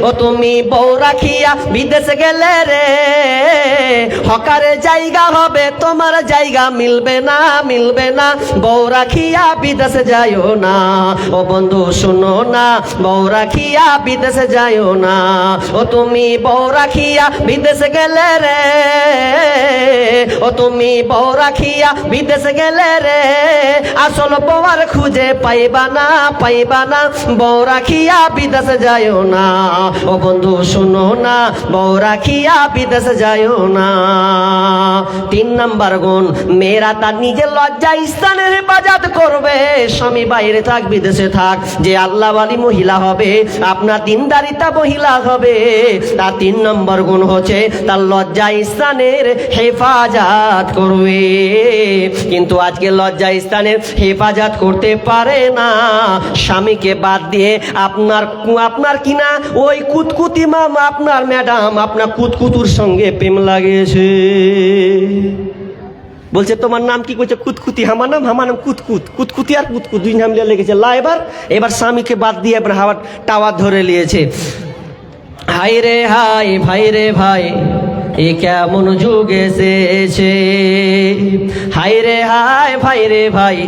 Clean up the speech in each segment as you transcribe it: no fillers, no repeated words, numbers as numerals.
ও তুমি বউ রাখিয়া বিদেশে গেলে রে, হকারে জায়গা হবে তোমার জায়গা মিলবে না, মিলবে না। বউ রাখিয়া বিদেশে যাইও না, ও বন্ধু শুনো না, বউ রাখিয়া বিদেশে যাইও না। ও তুমি বউ রাখিয়া বিদেশে গেলে রে, ও তুমি বউ রাখিয়া বিদেশে গেলে রে, আসল বউয়ার খুঁজে পাইবা না, পাইবা না। বউ রাখিয়া বিদেশে যাইও না, ও বন্ধু শুনো না, বউ রাখিয়া বিদেশে যাইও না। 3 নাম্বার গুণ, মেয়েরা তার নিজের লজ্জা স্থানের হেফাজত করবে। স্বামী বাইরে থাক বিদেশে থাক, যে আল্লাহওয়ালি মহিলা হবে, আপনার দিনদারিতা মহিলা হবে, তার 3 নম্বর গুণ হচ্ছে তার লজ্জা স্থানের হেফাজত করবে। কিন্তু আজকে লজ্জা স্থানের হেফাজত করতে পারে না, স্বামীকে বাদ দিয়ে আপনার কিনা ওই কুতকুতি মামা, আপনার ম্যাডাম আপনার কুতকুতুর সঙ্গে প্রেম লাগিয়েছে। বলছে তোমার নাম কি? করছে কুতকুতি। আমার নাম কুতকুত। কুতকুতি আর কুতকুত দুই নাম লেগেছে লা। এবার স্বামীকে বাদ দিয়ে এবার হাওয়ার টাওয়ার ধরে নিয়েছে। হাই রে হাই, ভাই রে ভাই, এ কেমন যুগ এসেছে। হাই রে হাই, ভাই রে ভাই,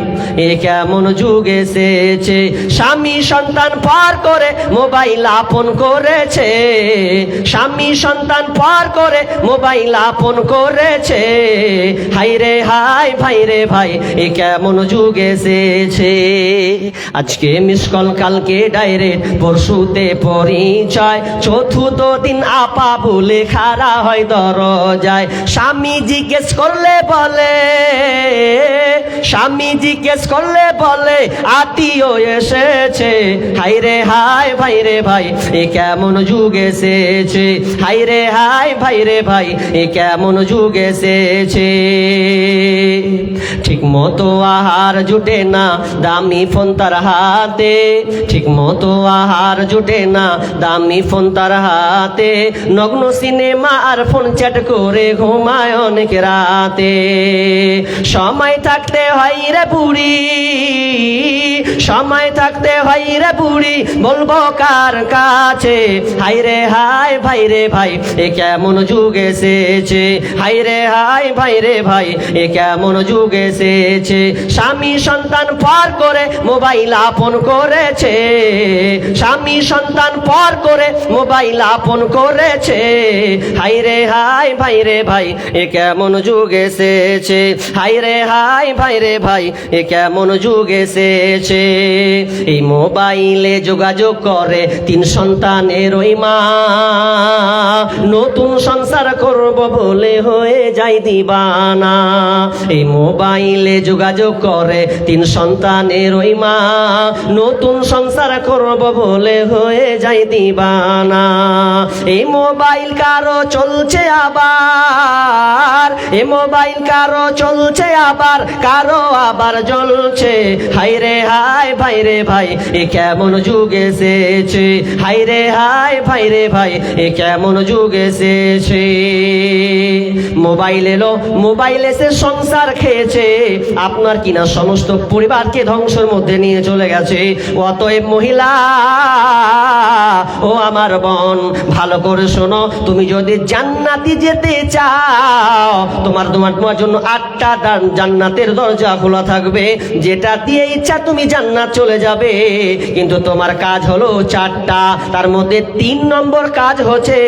এ কেমন যুগ এসেছে। স্বামী সন্তান পার করে মোবাইল আপন করেছে, স্বামী সন্তান পার করে মোবাইল আপন করেছে। হাই রে হাই, ভাই রে ভাই, এ কেমন যুগ এসেছে। আজকে মিস কল, কালকে ডাইরেক্ট, পরশুতে পরিচয়, চতুর্থ দিন আপা বলে খাড়া হয় দরজায়। স্বামী জিজ্ঞেস করলে বলে, স্বামী জিজ্ঞেস করলে বলে আত্মীয় এসেছে। হাই রে হাই, ভাই রে ভাই, এ কেমন যুগ এসেছে। হাই রে হাই, ভাই রে ভাই, এ কেমন যুগ এসেছে। ঠিক মতো আহার জুটে না, দামি ফোন তার হাতে, ঠিক মতো আহার জুটে না, দামি ফোন তার হাতে। নগ্ন সিনেমা আর ফোন চ্যাট করে ঘুমায় অনেক রাতে। সময় থাকতে হয় রে বুড়ি, সময় থাকতে হয় রে বুড়ি, বলবো কার কাছে। হাই রে হাই, ভাই রে ভাই, এ কেমন যুগ এসেছে। হাই রে হাই, ভাই রে ভাই, এ কেমন যুগ এসেছে। স্বামী সন্তান পার করে মোবাইল আপন করেছে, স্বামী সন্তান পার করে মোবাইল আপন করেছে। হাই রে হাই, ভাই রে ভাই, এ কেমন যুগ এসেছে। হাই রে হাই, ভাই রে ভাই, এ কেমন যুগ এসেছে। এই মোবাইলে যোগাযোগ করে 3 সন্তানের ওই মা, নতুন সংসার করব বলে হয়ে যায় দিবানা। এই মোবাইলে যোগাযোগ করে 3 সন্তানের ওই মা, নতুন সংসার করব বলে হয়ে যায় দিবানা। এই মোবাইল কারো চলছে আবার, এই মোবাইল কারো চলছে আবার, কারো আবার জ্বলছে। হাই রে হাই, ভাই রে ভাই, এ কেমন যুগ এসেছে। হাই রে হাই, ভাই রে ভাই, এ কেমন যুগ এসেছে। মোবাইল এলো, মোবাইল এসে সংসার খেয়েছে, আপনার কিনা সমস্ত পরিবারকে ধ্বংসের মধ্যে নিয়ে চলে গেছে। অতএব মহিলা, ও আমার বোন, ভালো করে শোনো, তুমি যদি জান্নাতি যেতে চাও, তোমার জন্য 8টা জান্নাতের দরজা খোলা থাকবে, যেটা দিয়ে ইচ্ছা তুমি জান্নাত চলে যাবে। কিন্তু তোমার কাজ হলো 4টা, তার মধ্যে 3 নম্বর কাজ হচ্ছে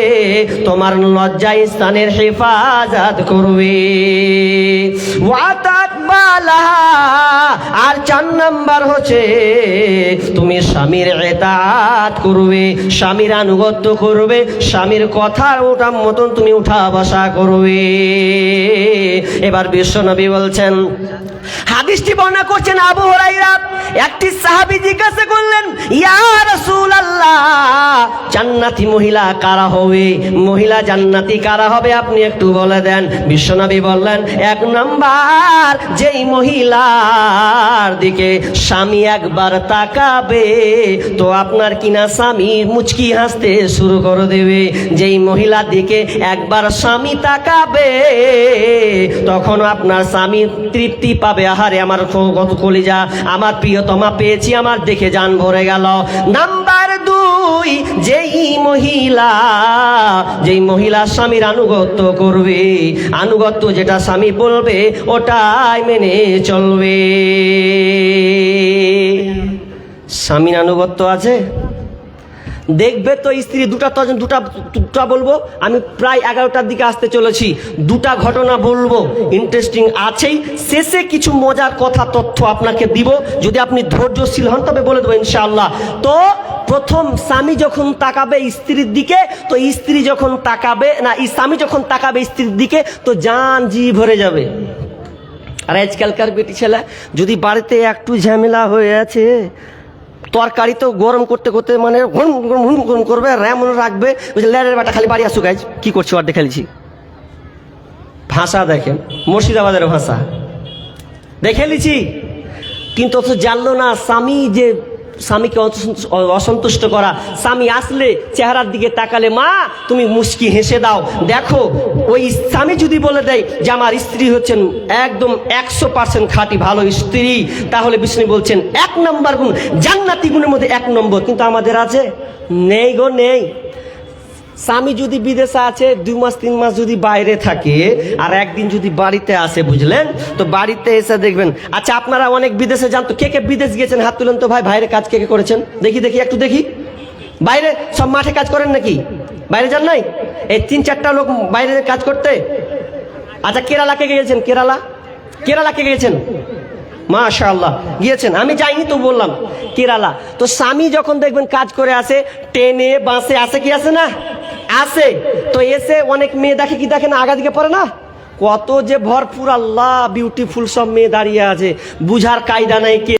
তোমার লজ্জা স্থানের হেফাজত করবে। আর 4 নাম্বার হচ্ছে তুমি স্বামীর ইতাআত করবে, স্বামীর আনুগত্য করবে, স্বামীর কথা ওটার মতন তুমি উঠা বসা করবে। এবার বিশ্বনবী বলছেন, হাদিসটি বর্ণনা করছেন আবু হুরায়রা। একটি সাহাবী জিজ্ঞাসা করলেন, ইয়া রাসূলুল্লাহ, জান্নাতি মহিলা কারা হবে? মহিলা জান্নাতি কারা হবে আপনি একটু বলে দেন। বিশ্বনবী বললেন, 1 নাম্বার, যেই মহিলার দিকে স্বামী একবার তাকাবে তো আপনার কিনা স্বামী মুচকি হাসতে শুরু করে দেবে। যেই মহিলার দিকে একবার স্বামী তাকাবে তখন আপনার স্বামী তৃপ্তি পাবে, আহারে আমার কলিজা, আমার প্রিয়তমা পেয়েছি, আমার দেখে জান ভরে গেল। নাম্বার 2, যেই মহিলা, যেই মহিলা স্বামীর আনুগত্য করবে, আনুগত্য যেটা স্বামী বলবে ওটাই মেনে চলবে। স্বামীর আনুগত্য আছে, দেখবে তো স্ত্রী দুটা বলবো। আমি প্রায় 11টার দিকে আসতে চলেছি, দুটা ঘটনা বলবো, ইন্টারেস্টিং আছেই। শেষে কিছু মজার কথা তথ্য আপনাকে দিব, যদি আপনি ধৈর্যশীল হন তবে বলে দেবো ইনশাআল্লাহ। তো প্রথম, স্বামী যখন তাকাবে স্ত্রীর দিকে, তো স্ত্রী যখন তাকাবে না, স্বামী যখন তাকাবে স্ত্রীর দিকে, তো জান জি ভরে যাবে। আর আজকালকার বেটি ছেলে যদি বাড়িতে একটু ঝামেলা হয়ে আছে, তরকারি তো গরম করতে করতে মানে হুম করবে, এমন রাখবে লেরের বাটা খালি বাড়ি আসুক, কি করছি ওর দেখে ভাষা দেখেন, মুর্শিদাবাদের ভাষা দেখে লিছি। কিন্তু অথচ জানলো না স্বামীকে অসন্তুষ্ট করা। স্বামী আসলে চেহারার দিকে তাকালে মা তুমি মুস্কি হেসে দাও। দেখো ওই স্বামী যদি বলে দেয় যে আমার স্ত্রী হচ্ছেন একদম 100% খাঁটি ভালো স্ত্রী, তাহলে বিষ্ণু বলছেন 1 নম্বর গুণ, জান্নাতি গুণের মধ্যে 1 নম্বর। কিন্তু আমাদের আছে? নেই গো, নেই। স্বামী যদি বিদেশে আছে, 2 মাস 3 মাস যদি বাইরে থাকে, আর একদিন যদি বাড়িতে আসে, বুঝলেন তো, বাড়িতে এসে দেখবেন। আচ্ছা, আপনারা অনেক বিদেশে যান তো, কে কে বিদেশ গিয়েছেন হাত তুলেন তো ভাই। বাইরে কাজ কে কে করেছেন দেখি একটু দেখি। বাইরে সব মাঠে কাজ করেন নাকি? বাইরে যান নাই? এই 3-4টা লোক বাইরে কাজ করতে। আচ্ছা, কেরালা কে গিয়েছেন? কেরালা কে গিয়েছেন? মাশাআল্লাহ গিয়েছেন, আমি যাইনি তো বললাম। কেরালা তো স্বামী যখন দেখবেন কাজ করে আসে, ট্রেনে বাসে আসে, কি আসে না? আসে। তো এসে অনেক মেয়ে দেখে, কি দেখে না, আগা দিকে পড়ে না, কত যে ভরপুর, আল্লাহ বিউটিফুল সব মেয়ে দাঁড়িয়ে আছে, বুঝার কায়দা নাই। কে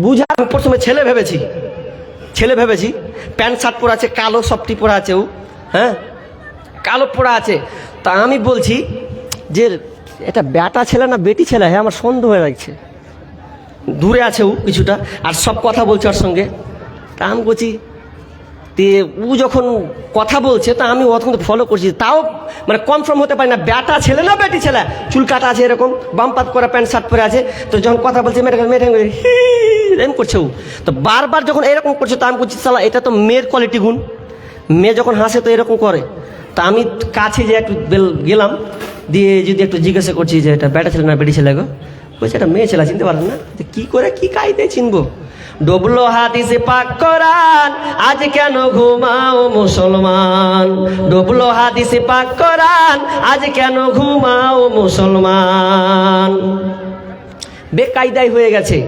বুঝার, প্রথমে ছেলে ভেবেছি প্যান্ট শার্ট পরা আছে, কালো সফটি পরা আছে, ও হ্যাঁ কালো পরা আছে। তা আমি বলছি যে এটা বেটা ছেলে না বেটি ছেলে, হ্যাঁ আমার সন্দেহ হয়ে যাচ্ছে। দূরে আছে ও কিছুটা, আর সব কথা বলছে ওর সঙ্গে। তা আমি বলছি, তে ও যখন কথা বলছে, তা আমি অতক্ষণ ফলো করছি, তাও মানে কনফার্ম হতে পারি না বেটা ছেলে না বেটি ছেলে। চুল কাটা আছে এরকম, বামপাত করা, প্যান্ট শার্ট পরে আছে। তো যখন কথা বলছে এরকম করছে ও, তো বারবার যখন এরকম করছে, তা আমি বলছি সালা এটা তো মেয়ের কোয়ালিটি গুণ, মেয়ে যখন হাসে তো এরকম করে। তা আমি কাছে যে একটু গেলাম, দিয়ে যদি একটু জিজ্ঞাসা করছি যে এটা বেটা ছেলে না বেটি ছেলে গো, বলছে এটা মেয়ে ছেলে, চিনতে পারেন না? যে কি করে কি কায়দায় চিনবো? ডবলো হাদিসে পাক কোরআন, আজ কেন ঘুমাও মুসলমান। ডবলো হাদিসে পাক কোরআন, আজ কেন ঘুমাও মুসলমান। বেকায়দায় হয়ে গেছে।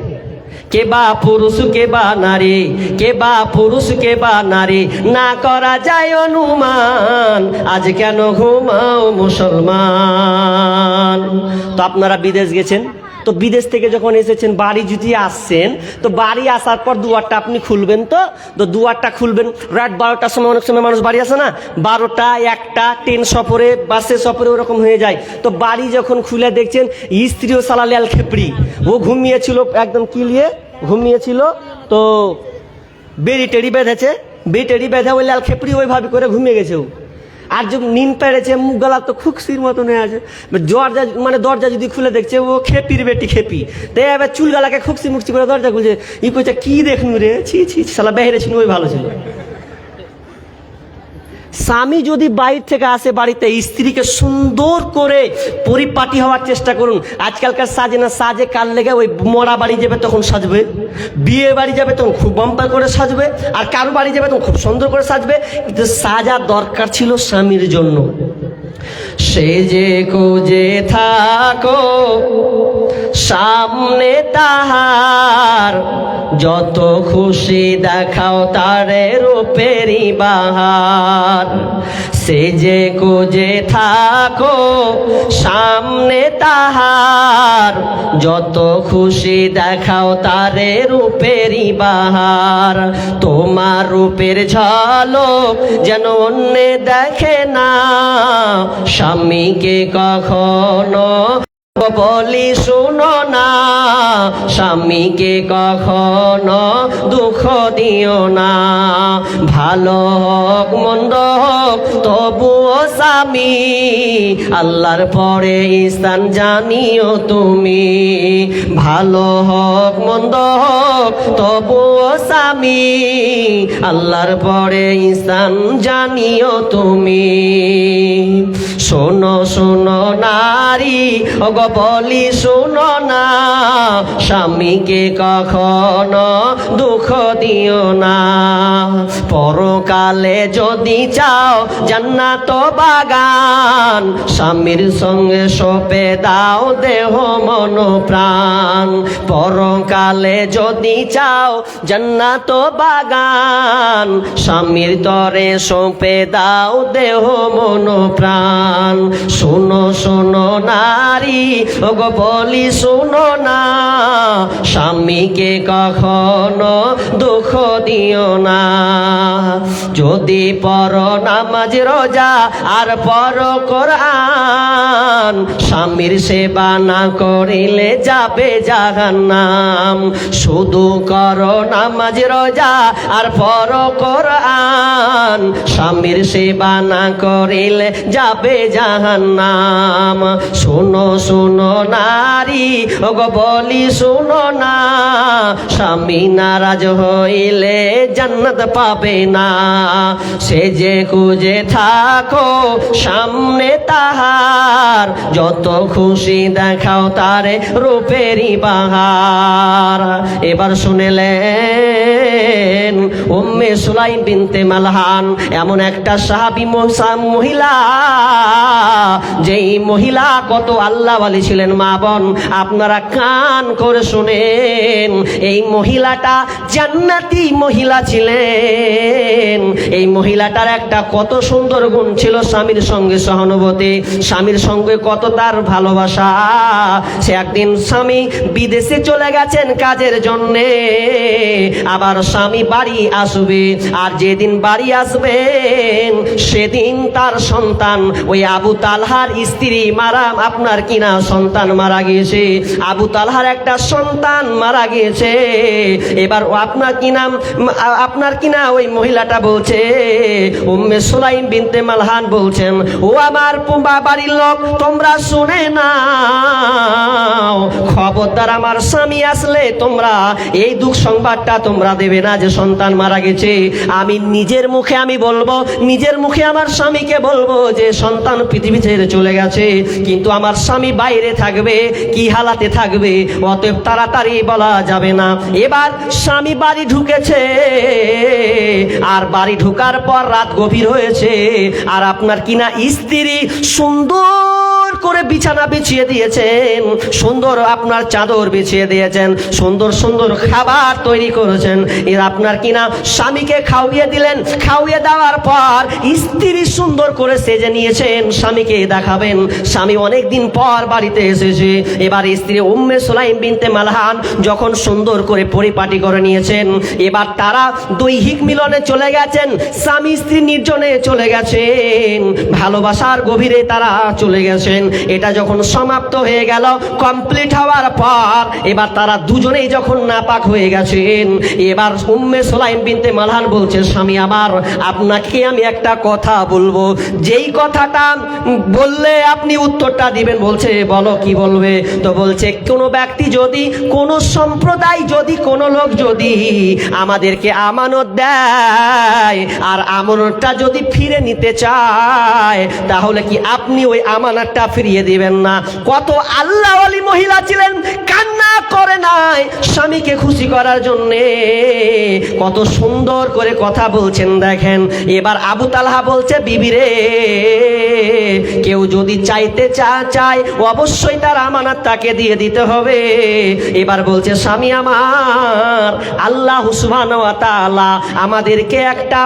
কে বা পুরুষ কে বা নারী, কে বা পুরুষ কে বা নারী, না করা যায় অনুমান, আজ কেন ঘুমাও মুসলমান। তো আপনারা বিদেশ গেছেন, তো বিদেশ থেকে যখন এসেছেন, বাড়ি যদি আসছেন, তো বাড়ি আসার পর দুয়ারটা আপনি খুলবেন। তো দুয়ারটা খুলবেন রাত 12টার সময়, অনেক সময় মানুষ বাড়ি আসে না, 12টা 1টা, ট্রেন সফরে বাসে সফরে ওরকম হয়ে যায়। তো বাড়ি যখন খুলে দেখছেন স্ত্রীও সালা লেল খেপড়ি, ও ঘুমিয়েছিল একদম কিলিয়ে ঘুমিয়েছিল, তো বেড়ি টেড়ি বেঁধেছে, ওই লাল খেপড়ি ওইভাবে করে ঘুমিয়ে গেছে ও। আর যখন নিন পেড়েছে, মুখ গলা তো খুকসির মতন হয়ে আছে, দরজা যদি খুলে দেখছে, ও খেপির বেটি খেপি। তাই এবার চুল গালাকে খুকসি মুকসি করে দরজা খুলছে, ই কইছে কি দেখুন রে, ছি শালা বেহেরে ছিল, ওই ভালো ছিল। স্বামী যদি বাইরে থেকে আসে বাড়িতে, স্ত্রীকে সুন্দর করে পরিপাটি হওয়ার চেষ্টা করুন। আজকালকার সাজে না সাজে, কাল লেগে ওই মরা বাড়ি যাবে তখন সাজবে, বিয়ে বাড়ি যাবে তখন খুব বাম্পার করে সাজবে, আর কারো বাড়ি যাবে তখন খুব সুন্দর করে সাজবে। কিন্তু সাজা দরকার ছিল স্বামীর জন্য। সেজে কোজে থাকো সামনে তাহার, যত খুশি দেখাও তারে রূপেরই বাহার। সেজে কোজে থাকো সামনে তাহার, যত খুশি দেখাও তারে রূপেরই বাহার। তোমার রূপের ঝলক যেন অন্যে দেখে না, স্বামীকে কখনো বলি শুনো না, স্বামীকে কখনো দুঃখ দিও না। ভালো হোক মন্দ হোক তবুও স্বামী আল্লাহর পরে স্থান জানিও তুমি। ভালো হোক মন্দ হোক তবুও স্বামী আল্লাহর পরে স্থান জানিও তুমি। শোনো শোনো নারী ওগো বলি শোনো না, স্বামীকে কখনো দুঃখ দিও না। পরকালে যদি চাও জান্নাত বাগান, স্বামীর সঙ্গে সঁপে দাও দেহ মন প্রাণ। পরকালে যদি চাও জান্নাত বাগান, স্বামীর তরে সঁপে দাও দেহ মন প্রাণ। শোনো শোনো নারী ওগো বলি শোনো না, স্বামীকে কখনো দুঃখ দিও না। যদি পড়ো নামাজ রোজা আর পড়ো কোরআন, স্বামীর সেবা না করিলে যাবে জাহান্নাম। শুধু করো নামাজ রোজা আর পড়ো কোরআন, স্বামীর সেবা না করিলে যাবে জাহান্নাম। শোনো শোনো নারী ওগো বলি শোনো না, স্বামী নারাজ হইলে জান্নাত পাবে না। সে যে খুঁজে থাকো সামনে তাহার, যত খুশি দেখাও তারে রূপেরই বাহার। এবার শুনেলেন উম্মে সুলাইম বিনতে মালহান এমন একটা সাহাবী মহিলা, যেই মহিলা কত আল্লাহওয়ালি ছিলেন। মা বোন আপনারা কান করে শুনেন, এই মহিলাটা জান্নাতি মহিলা ছিলেন। এই মহিলাটার একটা কত সুন্দর গুণ ছিল, স্বামীর সঙ্গে সহানুভূতি, স্বামীর সঙ্গে কত তার ভালোবাসা। সে একদিন স্বামী বিদেশে চলে গেছেন কাজের জন্যে, আবার স্বামী বাড়ি আসবে। আর যেদিন বাড়ি আসবেন সেদিন তার সন্তান ওই আবু তালহার স্ত্রী মারা, আপনার কিনা সন্তান মারা গিয়েছে। আবু তালহার একটা সন্তান মারা গিয়েছে। এবার আপনার কিনা ওই মহিলাটা বলছে, উম্মে সুলাইম বিনতে মালহান বলছেন, ও আমার বাড়ির লোক তোমরা শুনে নাও, খবরদার আমার স্বামী আসলে তোমরা এই দুঃখ সংবাদটা তোমরা দেবে না যে সন্তান মারা গেছে। আমি নিজের মুখে আমি বলবো, নিজের মুখে আমার স্বামীকে বলবো যে সন্তান পৃথিবী ছেড়ে চলে গেছে, কিন্তু আমার স্বামী বাইরে থাকবে, কি হালাতে থাকবে, অতএব তাড়াতাড়ি বলা যাবে না। এবার স্বামী বাড়ি ঢুকেছে, আর বাড়ি ঢুকার পর রাত গভীর হয়েছে, আর আপনার কিনা স্ত্রী সুন্দর করে বিছানা বিছিয়ে দিয়েছেন, সুন্দর আপনার চাদর বিছিয়ে দিয়েছেন, সুন্দর সুন্দর খাবার তৈরি করেছেন। এর আপনার কিনা স্বামীকে খাওয়িয়ে দিলেন। খাওয়িয়ে দেওয়ার পর স্ত্রী সুন্দর করে সেজে নিয়েছেন, স্বামীকে দেখাবেন। স্বামী অনেকদিন পর বাড়িতে এসেছে। এবার স্ত্রী উম্মে সুলাইম বিনতে মালহান যখন সুন্দর করে পরিপাটি করে নিয়েছেন, এবার তারা দৈহিক মিলনে চলে গেছেন, স্বামী স্ত্রী নির্জনে চলে গেছেন, ভালোবাসার গভীরে তারা চলে গেছেন। এটা যখন সমাপ্ত হয়ে গেল, কমপ্লিট হওয়ার পর এবার তারা দুজনেই যখন নাপাক হয়ে গেছেন, এবার উম্মে সুলাইম বিনতে মালহান বলছে, স্বামী আমার, আপনাকে আমি একটা কথা বলবো, যেই কথাটা বললে আপনি উত্তরটা দিবেন। বলছে বলো কি বলবে? তো বলছে কোনো ব্যক্তি যদি, কোনো সম্প্রদায় যদি, কোনো লোক যদি আমাদেরকে আমানত দেয় আর আমানতটা যদি ফিরে নিতে চায়, তাহলে কি আপনি ওই আমানতটা ফিরিয়ে দিবেন না? কত আল্লাহওয়ালি মহিলা ছিলেন, কান্না করে নাই স্বামীকে খুশি করার জন্যে, কত সুন্দর করে কথা বলছেন দেখেন। এবার আবু তালহা বলছে, বিবি রে, কেউ যদি চাইতে চায় অবশ্যই তার আমানত তাকে দিয়ে দিতে হবে। এবার বলছে, স্বামী আমার, আল্লাহ সুবহানাহু ওয়া তাআলা আমাদেরকে একটা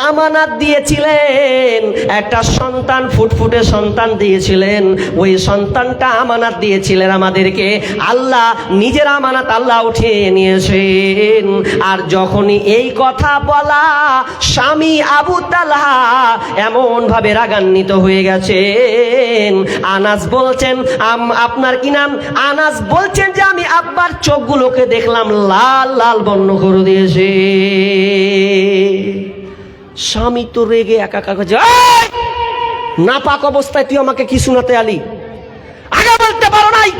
আমানত দিয়েছিলেন, একটা সন্তান, ফুটফুটে সন্তান দিয়েছিলেন। ওই সন্তানটা আমানত দিয়েছিলেন আমাদেরকে, আল্লাহ নিজের আমানত আল্লাহ উঠিয়ে নিয়েছেন। আর যখনই এই কথা বলা, স্বামী আবু তালহা এমন ভাবে রাগান্বিত হয়ে গেছেন। আনাস বলছেন, আপনার কি নাম? আনাস বলছেন যে আমি আব্বার চোখগুলোকে দেখলাম লাল লাল বর্ণ করে দিয়েছে। স্বামী তো রেগে একাকার করছে, নাপাক অবস্থায় তুই আমাকে কি শোনাতে আলি, আগে বলতে পারো নাই।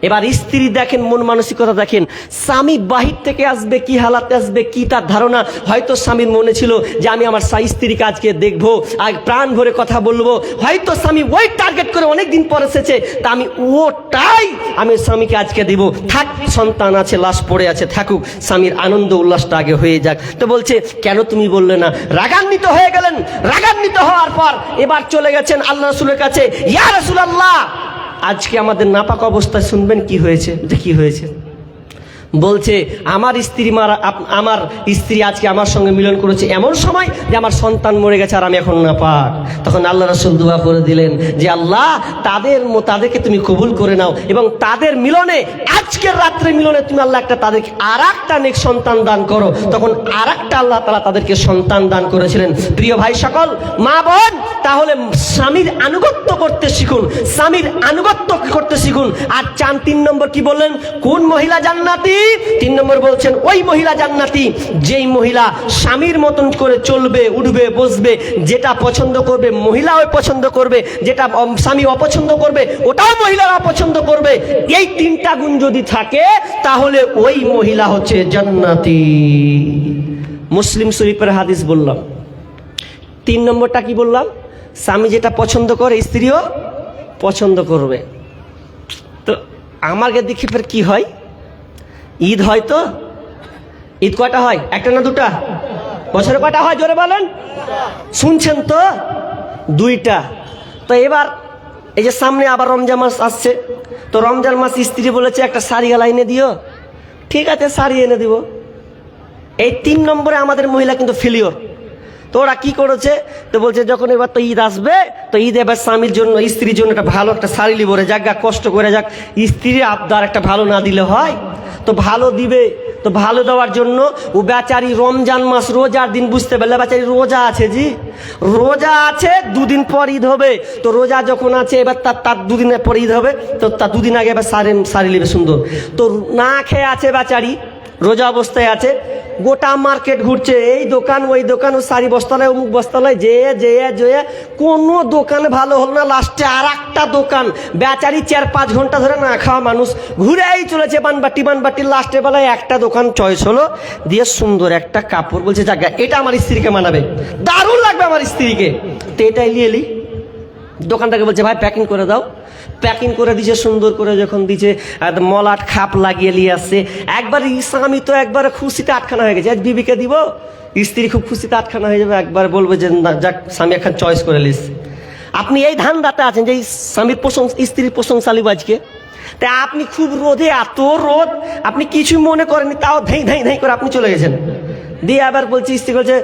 এবার স্ত্রী দেখেন, মন মানসিকতা দেখেন, স্বামী বাহির থেকে আসবে, কি হালাতে আসবে, কি তার ধারণা। হয়তো স্বামীর মনে ছিল যে আমি আমার স্ত্রীকে আজকে দেখবো, আর প্রাণ ভরে কথা বলবো। হয়তো স্বামী ওই টার্গেট করে অনেকদিন পর এসেছে, তা আমি ওটাই আমি স্বামীকে আজকে দিব। থাক, সন্তান আছে, লাশ পড়ে আছে, থাকুক, স্বামীর আনন্দ উল্লাসটা আগে হয়ে যাক। তো বলছে কেন তুমি বললে না? রাগান্বিত হয়ে গেলেন। রাগান্বিত হওয়ার পর এবার চলে গেছেন আল্লাহ রাসূলের কাছে। ইয়া রাসূলুল্লাহ, আজকে আমাদের নাপাক অবস্থায় শুনবেন কি হয়েছে। কি হয়েছে? বলছে আমার স্ত্রী আজকে আমার সঙ্গে মিলন করেছে এমন সময় যে আমার সন্তান মরে গেছে আর আমি এখন নাপাক। তখন আল্লাহ রাসূল দোয়া করে দিলেন যে আল্লাহ, তাদেরকে তুমি কবুল করে নাও, এবং তাদের মিলনে, আজকের রাত্রে মিলনে তুমি আল্লাহ তাদেরকে আর একটা নেক সন্তান দান করো। তখন আর একটা আল্লাহ তাআলা তাদেরকে সন্তান দান করেছিলেন। প্রিয় ভাই সকল, মা বোন, তাহলে স্বামীর আনুগত্য করতে শিখুন, স্বামীর আনুগত্য করতে শিখুন। আর 3 নম্বর কি বললেন? কোন মহিলা জান্নাতি? 3 নম্বর বলছেন ওই মহিলা জান্নাতি যেই মহিলা স্বামীর মতন করে চলবে, উঠবে, বসবে, যেটা পছন্দ করবে মহিলাও পছন্দ করবে, যেটা স্বামী অপছন্দ করবে ওটাও মহিলারা পছন্দ করবে। এই 3টা গুণ যদি থাকে তাহলে ওই মহিলা হচ্ছে জান্নাতি। মুসলিম শরীফের হাদিস বললাম। 3 নম্বরটা কি বললাম? স্বামী যেটা পছন্দ করে স্ত্রীও পছন্দ করবে। তো আমাকে দেখি ফের কি হয়? ঈদ হয় তো? ঈদ কয়টা হয়? একটা না দুটা? বছরে কয়টা হয় জোরে বলেন? শুনছেন তো? 2টা। তো এবার এই যে সামনে আবার রমজান মাস আসছে, তো রমজান মাস স্ত্রী বলেছে একটা শাড়ি গালা এনে দিও। ঠিক আছে, শাড়ি এনে দিব। এই 3 নম্বরে আমাদের মহিলা কিন্তু ফেলিওর। তো ওরা কি করেছে? তো বলছে যখন এবার তো ঈদ আসবে, তো ঈদ এবার স্বামীর জন্য, স্ত্রীর জন্য একটা ভালো একটা শাড়ি লিবো রে, যাক কষ্ট করে যাক, স্ত্রীর আবদার একটা ভালো না দিলে হয়? তো ভালো দিবে। তো ভালো দেওয়ার জন্য ও বেচারি রমজান মাস রোজার দিন, বুঝতে পারলে বেচারি রোজা আছে, জি রোজা আছে, 2 দিন পর ঈদ হবে। তো রোজা যখন আছে এবার তার 2 দিনের পর ঈদ হবে, তো তার 2 দিন আগে এবার শাড়ি নেবে সুন্দর। তো না খেয়ে আছে বেচারি, রোজা অবস্থায় আছে, গোটা মার্কেট ঘুরছে, এই দোকান ওই দোকান, ও শাড়ি বস্তালায়, অমুক বস্তালায়, যেয়ে কোনো দোকান ভালো হল না। লাস্টে আর একটা দোকান, বেচারি 4-5 ঘন্টা ধরে না খাওয়া মানুষ ঘুরেই চলেছে, বানবাটি। লাস্টে বেলায় একটা দোকান চয়েস হলো, দিয়ে সুন্দর একটা কাপড়, বলছে জায়গা এটা আমার স্ত্রীকে মানাবে, দারুণ লাগবে আমার স্ত্রীকে। তো এটাই নিয়ে এলি। দোকানটাকে বলছে ভাই প্যাকিং করে দাও। প্যাকিং করে দিছে, সুন্দর করে যখন দিছে, মলাট খাপ লাগিয়ে নিয়ে আসছে। একবার স্বামী তো একবার খুশিতে আটখানা হয়ে গেছে, আজ বিবিকে দিব, স্ত্রী খুব খুশিতে আটখানা হয়ে যাবে। একবার বলবে যে না, যাক স্বামী এখন চয়েস করে লিস। আপনি এই ধান্দাতে আছেন যে স্বামীর স্ত্রীর প্রশংসা লিব আজকে, তাই আপনি খুব রোদে, এত রোদ, আপনি কিছু মনে করেননি, তাও ধাই করে আপনি চলে গেছেন। দিয়ে আবার বলছি, স্ত্রী বলছে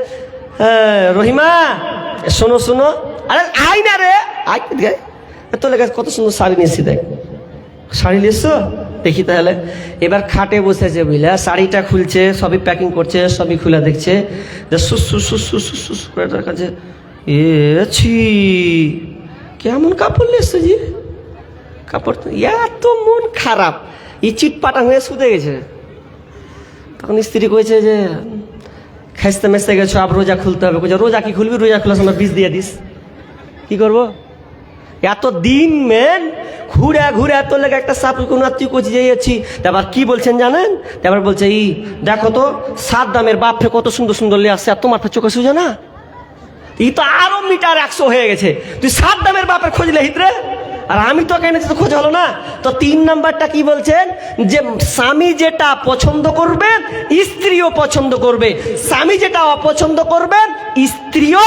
রহিমা শোনো, আরে আই না রে, আই তোর লেগে কত সুন্দর শাড়ি নিয়েছি, দেখ শাড়ি নিয়েছো, দেখি তাহলে। এবার খাটে বসেছে বুঝলে, শাড়িটা খুলছে, সবই প্যাকিং করছে, সবই খুলে দেখছে, সুস করে দেখাচ্ছে, কেমন কাপড় নিয়েছো জি, কাপড় এত মন খারাপ, এই চিটপাটা হয়ে শুতে গেছে। তখন স্ত্রী কয়েছে যে খেসতে মেসতে গেছো, আবার রোজা খুলতে হবে। রোজা কি খুলবি? রোজা খোলার সময় বীজ দিয়ে দিস, কি করবো? এত দিন মেন ঘুরে এত লেগে একটা সাপড়ি কোনো আত্মীয় কোচি যেয়েছি। তারপর কি বলছেন জানেন? তারপর বলছে দেখো তো সাদ্দামের বাপে কত সুন্দর লিয়ে আসছে, আর তোমার চোখে সুজে না, তো আরো মিটার 100 হয়ে গেছে। তুই সাদ্দামের বাপের খোঁজ লেহিত্রে, আর আমি তো কেন তো খোঁজ হলো না। তো 3 নাম্বারটা কি বলছেন? যে স্বামী যেটা পছন্দ করবে স্ত্রীও পছন্দ করবে, স্বামী যেটা অপছন্দ করবে স্ত্রীও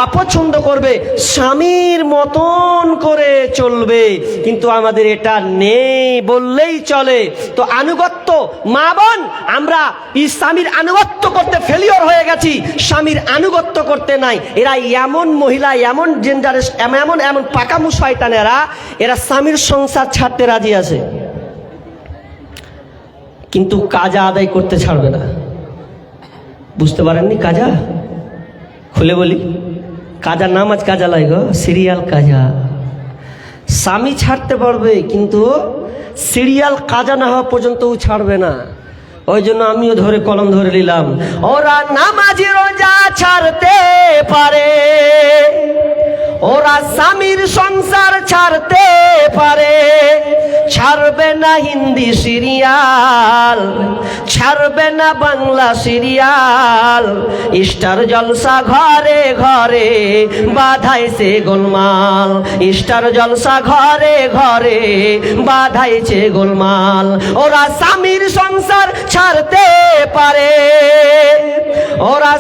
অপছন্দ করবে, স্বামীর মতন করে চলবে। কিন্তু আমাদের এটা নেই বললেই চলে। তো আনুগত্য, মা বোন, আমরা স্বামীর আনুগত্য করতে ফেলিওর হয়ে গেছি, স্বামীর আনুগত্য করতে নাই। এরা এমন মহিলা, এমন জেন্ডারের, এমন পাকামু শয়তানেরা, এরা স্বামীর সংসার ছাড়তে রাজি আছে, কিন্তু কাজা আদায় করতে ছাড়বে না। বুঝতে পারেননি? কাজা খুলে বলি, কাজা নাম আজ কাজা লাই গো, সিরিয়াল কাজা। স্বামী ছাড়তে পারবে, কিন্তু সিরিয়াল কাজা না হওয়া পর্যন্ত ও ছাড়বে না। ওই জন্য আমিও কলম ধরে নিলাম, ওরা নামাজি রোজা ছাড় পারে, ওরা স্বামীর সংসার ছাড়তে পারে, ছাড়বে না হিন্দি সিরিয়াল, ছাড়বে না বাংলা সিরিয়াল, স্টার জলসা ঘরে ঘরে বাধাইছে গোলমাল, স্টার জলসা ঘরে ঘরে বাধাইছে গোলমাল। ওরা স্বামীর সংসার ছাড়তে পারে, ওরা